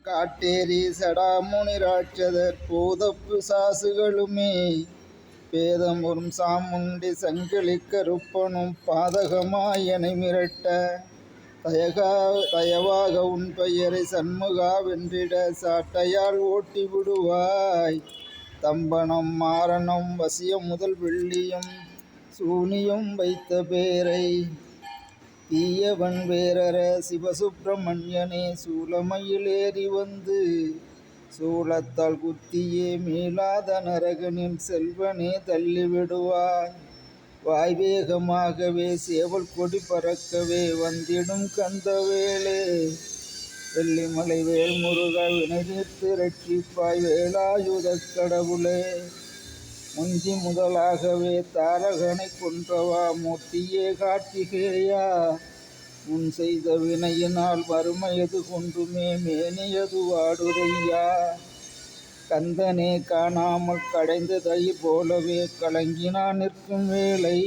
காட்டேரி சடாமுனி ராட்சதர் பூதப்பு சாசுகளுமே பேதமுறும் சாமுண்டி சங்கிலி கருப்பனும் பாதகமாயனை மிரட்ட தயவாக உன் பெயரை சண்முகா வென்றிட சாட்டையால் ஓட்டி விடுவாய். தம்பனம் மாரணம் வசியம் முதல் வெள்ளியும் சூனியம் வைத்த பேரை தீயவன் வேரற சிவசுப்பிரமணியனே சூலமயிலேறி வந்து சூலத்தால் குத்தியே மீளாத நரகனின் செல்வனே தள்ளிவிடுவாய். வாய்வேகமாகவே சேவல் கொடி பறக்கவே வந்திடும் கந்தவேளே வெள்ளிமலை வேல்முருக வினைதீர்த்து ரட்சிப்பாய் வேலாயுத கடவுளே. முந்தி முதலாகவே தாரகனை கொன்றவா மூர்த்தியே கார்த்திகேயா முன் செய்த வினையினால் வறுமையது கொண்டுமே மேனியது வாடுதையா. கந்தனே காணாமல் கடைந்த தயிர் போலவே கலங்கினான் நிற்கும் வேளை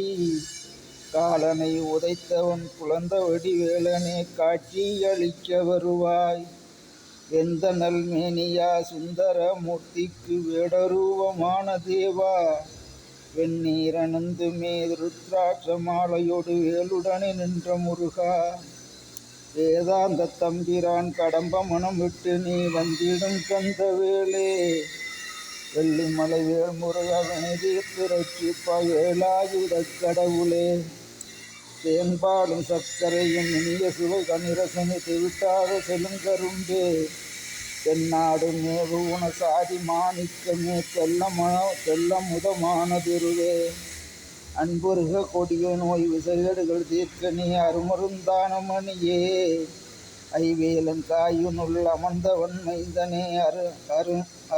காலனை உதைத்தவன் குழந்த வடிவேலனே காட்சி அளிக்க வருவாய். எந்த நல்மேனியா சுந்தர மூர்த்திக்கு வேடரூபமான தேவா வெந்நீரனந்துமே ருத்ராட்ச மாலையோடு வேலுடனே நின்ற முருகா. வேதாந்த தம்பிரான் கடம்ப மனம் விட்டு நீ வந்திடும் கந்தவேளே வெள்ளிமலை வேல்முருக வினைதீர்த்து ரட்சிப்பாய் வேலாயுத கடவுளே. தேன்பாலும் சர்க்கரையும் இனிய சுவை கனிரசனை திவிட்டாத செலுங்கரும்பே தென்னாடு மேவுன சாதி மாணிக்கமே தெல்ல முதமான திருவே. அன்புருக கொடிய நோய் விசைகேடுகள் தீர்க்க நீ அருமருந்தான மணியே ஐவேலன் காயுனுள் அமர்ந்தவன் மைந்தனே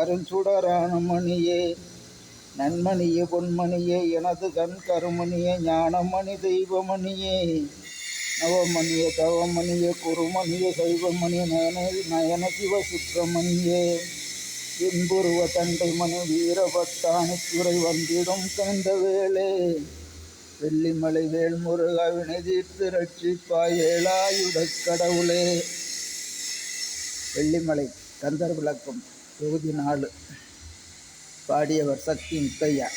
அருஞ்சுடரான மணியே. நன்மணியே பொன்மணியே எனது கண் கருமணியே ஞானமணி தெய்வமணியே நவமணியே தவமணியே குருமணியே சைவமணி நயன சிவ சுப்பிரமணியே. இன்புருவ தண்டை மணி வீரபத்தானுக்குறை வந்திடும் கந்தவேளே வெள்ளிமலை வேல்முருக வினைதீர்த்து ரட்சிப்பாய் வேலாயுத கடவுளே. வெள்ளிமலை கந்தர் விளக்கம் தொகுதி 4 பாடியவர் சக்தி முத்தையா.